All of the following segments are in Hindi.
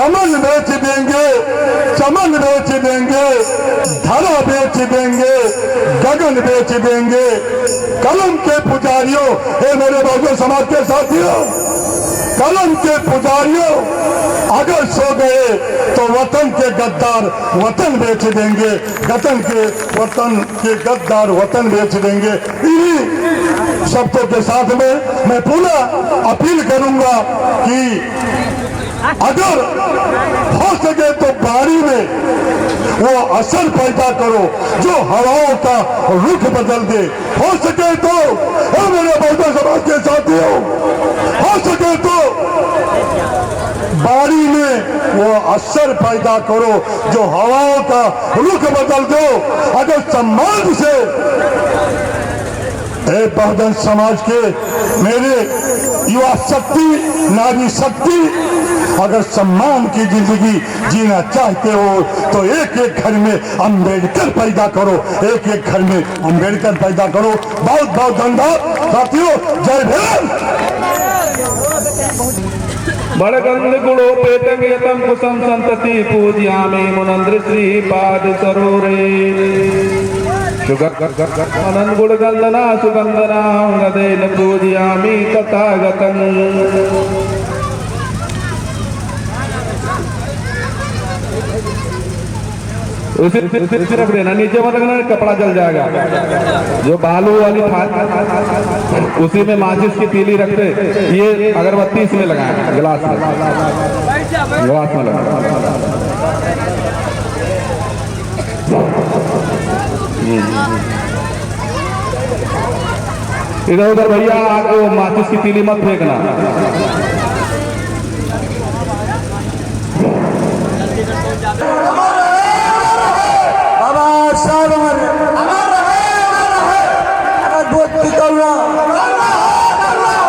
अमन बेच देंगे, चमन बेच देंगे, धरा बेच देंगे, गगन बेच देंगे। कलम के पुजारियों, हे मेरे बहुजन समाज के साथियों, कलम के पुजारियों, अगर सो गए तो वतन के गद्दार वतन बेच देंगे, वतन के गद्दार वतन बेच देंगे। इन्हीं शब्दों के साथ में मैं पुनः अपील करूंगा कि अगर हो सके तो बारी में वो असर पैदा करो जो हवाओं का रुख बदल दे। हो सके तो मेरे बहुजन समाज के साथियों, हो सके तो बारी में वो असर पैदा करो जो हवाओं का रुख बदल दो। अगर सम्मान से बहुजन समाज के मेरे युवा शक्ति, नारी शक्ति, अगर सम्मान की जिंदगी जीना चाहते हो तो एक एक घर में अंबेडकर पैदा करो, एक एक घर में अंबेडकर पैदा करो। बहुत बहुत धन्यवाद साथियों, जय भीम। बड़गंध गुणोपेतं यतं कुसुम संतति पूजयामि मुनंद्र श्री पाद सरोरे। मनन गुणगंधना सुगंधना गदेन पूजयामि तथागतं। उसे रख देना, नीचे मत रखना, कपड़ा जल जाएगा। जो बालू वाली थाल उसी में माचिस की तीली रखते, ये अगरबत्ती इसमें लगाए, गिलास में लगाए। इधर उधर भैया आगे माचिस की तीली मत फेंकना।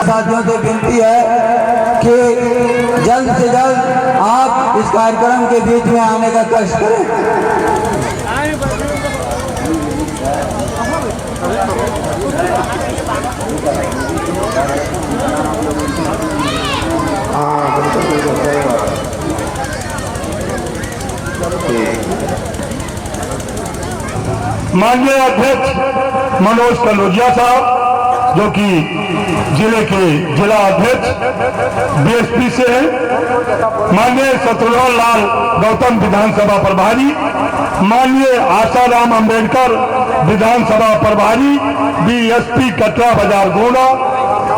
साथियों से विनती है कि जल्द से जल्द आप इस कार्यक्रम के बीच में आने का कष्ट करें। माननीय अध्यक्ष मनोज कलोजिया साहब, जो कि जिले के जिला अध्यक्ष बीएसपी से हैं, माननीय शत्रुघ्न लाल गौतम विधानसभा प्रभारी, माननीय आशाराम अंबेडकर विधानसभा प्रभारी बीएसपी कटरा बाजार गोंडा,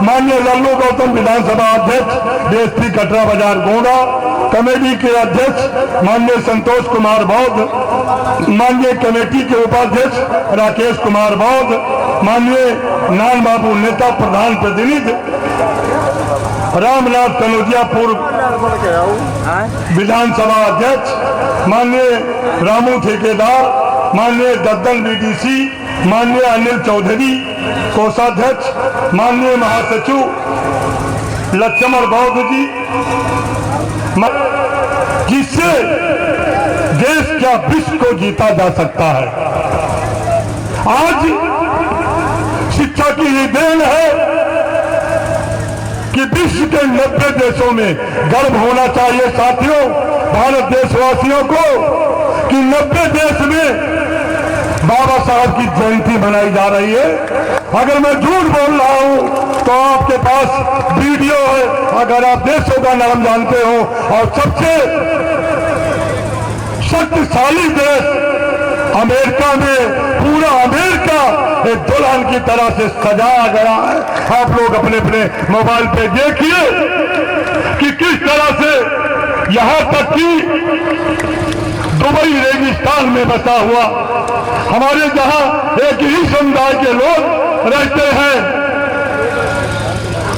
माननीय लल्लू गौतम विधानसभा अध्यक्ष बीएसपी कटरा बाजार गोंडा, कमेटी के अध्यक्ष माननीय संतोष कुमार बौद्ध, माननीय कमेटी के उपाध्यक्ष राकेश कुमार बौद्ध, माननीय नान बाबू नेता प्रधान प्रतिनिधि रामनाथ कनौजिया पूर्व विधानसभा अध्यक्ष, माननीय रामू ठेकेदार, माननीय दद्दन बीडीसी, माननीय अनिल चौधरी कोषाध्यक्ष, माननीय महासचिव लक्ष्मण बौद्ध जी, जिससे देश क्या विश्व को जीता जा सकता है। आज शिक्षा की ये देन है कि विश्व के 90 देशों में गर्व होना चाहिए साथियों, भारत देशवासियों को, कि 90 देश में बाबा साहब की जयंती मनाई जा रही है। अगर मैं झूठ बोल रहा हूं तो आपके पास वीडियो है, अगर आप देशों का नाम जानते हो। और सबसे शक्तिशाली देश अमेरिका में, पूरा अमेरिका एक दुल्हन की तरह से सजाया गया है। आप लोग अपने अपने मोबाइल पे देखिए कि किस तरह से यहां तक कि दुबई रेगिस्तान में बसा हुआ, हमारे जहां एक ही समुदाय के लोग रहते हैं,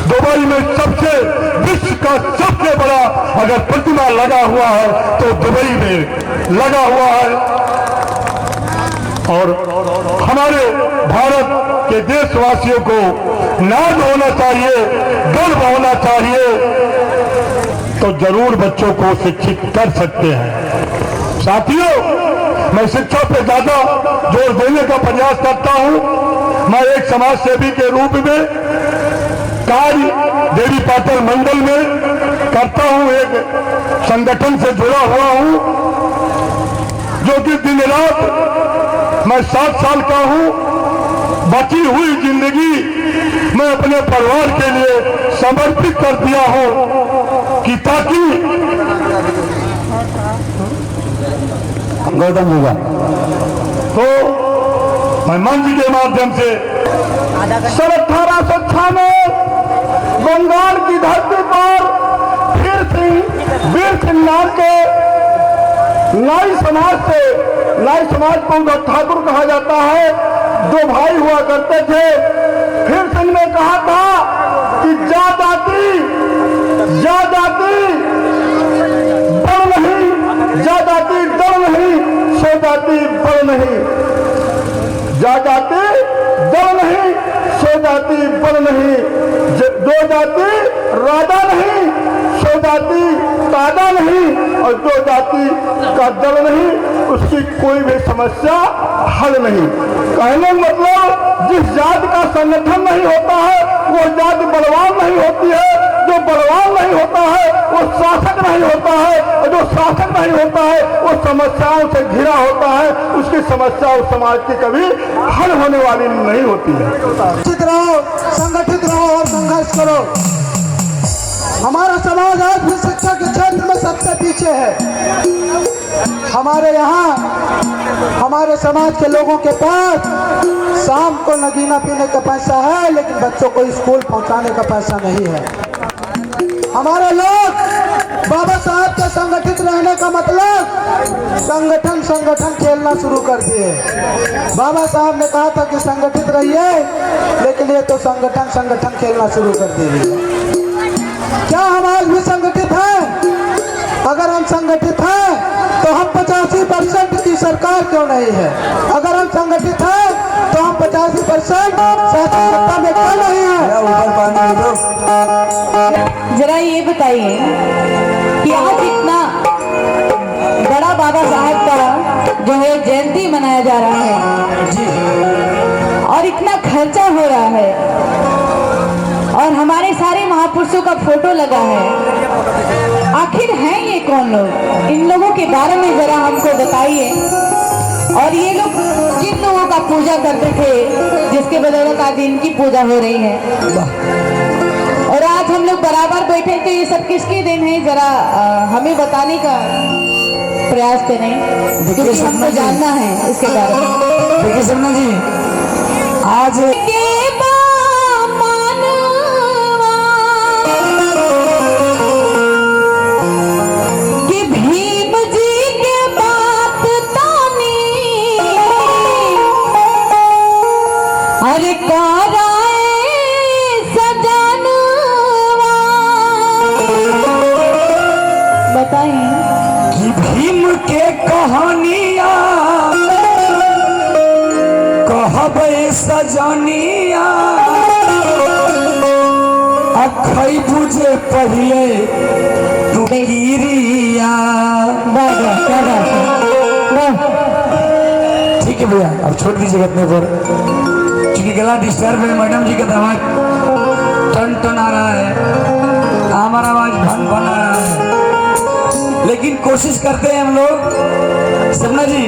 दुबई में सबसे विश्व का सबसे बड़ा अगर प्रतिमा लगा हुआ है तो दुबई में लगा हुआ है। और हमारे भारत के देशवासियों को नाज होना चाहिए, गर्व होना चाहिए, तो जरूर बच्चों को शिक्षित कर सकते हैं। साथियों, मैं शिक्षा पे ज्यादा जोर देने का प्रयास करता हूं। मैं एक समाज सेवी के रूप में कार्य देवी पाटल मंडल में करता हूं, एक संगठन से जुड़ा हुआ हूं जो कि दिन रात, मैं 60 साल का हूं, बची हुई जिंदगी मैं अपने परिवार के लिए समर्पित कर दिया हूं कि ताकि गौतम होगा। तो मैं मंच के माध्यम से सन 1896 बंगाल की धरती पर वीर सिंह नाम के लाई समाज को उद्धव ठाकुर कहा जाता है, दो भाई हुआ करते थे। वीर सिंह ने कहा था कि जा जाति बड़ नहीं, जा जाति दल नहीं, सो जाति बड़ नहीं, जा जाति दल नहीं, सो जाति बड़ नहीं, दो जाति राजा नहीं, सो जाति ताजा नहीं, और दो जाति का दल नहीं, उसकी कोई भी समस्या हल नहीं। कहने मतलब जिस जाति का संगठन नहीं होता है वो जाति बलवान नहीं होती है, जो बलवान नहीं होता है वो शासक नहीं होता है, और जो शासक नहीं होता है वो समस्याओं से घिरा होता है, उसकी समस्या उस समाज की कभी हल होने वाली नहीं होती है। संगठित रहो और संघर्ष करो। हमारा समाज आज भी शिक्षा के क्षेत्र में सबसे पीछे है। हमारे यहाँ हमारे समाज के लोगों के पास शाम को नगीना पीने का पैसा है, लेकिन बच्चों को स्कूल पहुंचाने का पैसा नहीं है। हमारे लोग बाबा साहब के संगठित रहने का मतलब संगठन खेलना शुरू कर दिए। बाबा साहब ने कहा था कि संगठित रहिए, लेकिन ये तो संगठन खेलना शुरू कर दिए। क्या हम आज भी संगठित हैं? अगर हम संगठित हैं तो हम 85% की सरकार क्यों नहीं है? अगर हम संगठित हैं तो हम 85% सत्ता में क्यों नहीं है? ऊपर पानी दो। जरा ये बताइए कि आज इतना बड़ा बाबा साहब का जो है जयंती मनाया जा रहा है जी, और इतना खर्चा हो रहा है, और हमारे सारे महापुरुषों का फोटो लगा है। आखिर हैं ये कौन लोग? इन लोगों के बारे में जरा हमको बताइए। और ये लोग जिन लोगों का पूजा करते थे, जिसके बदौलत आज इनकी पूजा हो रही है, और आज हम लोग बराबर बैठे, तो ये सब किसके दिन है? जरा हमें बताने का प्रयास करें, क्योंकि हमको जानना है इसके बारे में। देखिए सपना जी, आज कि भीम के कहानिया कहबे सजनिया, अखई बुझे पहले तुकिरिया। ठीक है भैया, अब छोड़ दीजिएगा अपने पर, क्योंकि गला डिस्टर्ब है। मैडम जी का दिमाग टन आ रहा है, हमारा आवाज भन आ रहा है, लेकिन कोशिश करते हैं हम लोग। सपना जी,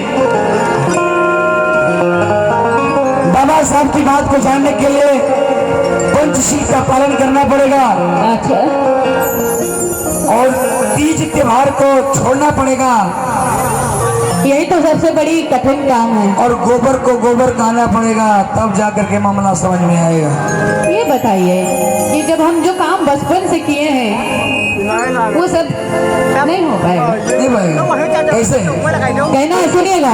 बाबा साहब की बात को जानने के लिए पंचशील का पालन करना पड़ेगा। अच्छा। और तीज त्योहार को छोड़ना पड़ेगा। यही तो सबसे बड़ी कठिन काम है। और गोबर को गोबर कहना पड़ेगा, तब जाकर के मामला समझ में आएगा। ये बताइए कि जब हम जो काम बचपन से किए हैं वो सब नहीं हो पाएगा? नहीं पाएगा। कैसे? कहना सुनिएगा।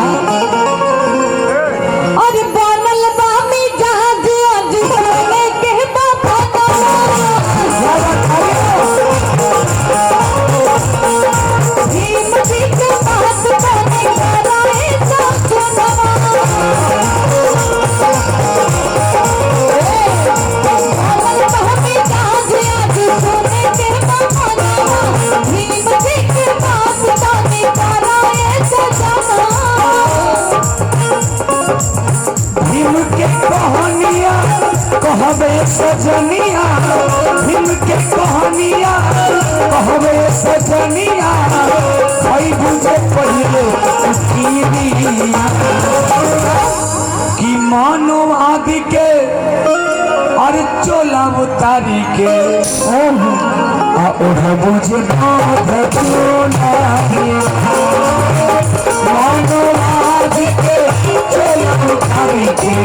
और बनल बामी जहाज आज सोने के बाबा भीम जी के पास बने कराए सजना। बनल बामी जहाज आज सोने के बाबा भीम जी के पास बने कराए सजना। भीम के कहानिया कहबे सजनिया, भीम के कहानिया कहवे सजनिया भाई बुझे पहले कीनिया कि मानो आदि के और चोला उतारी के और मुझे मानो आदि के चोला उतारी के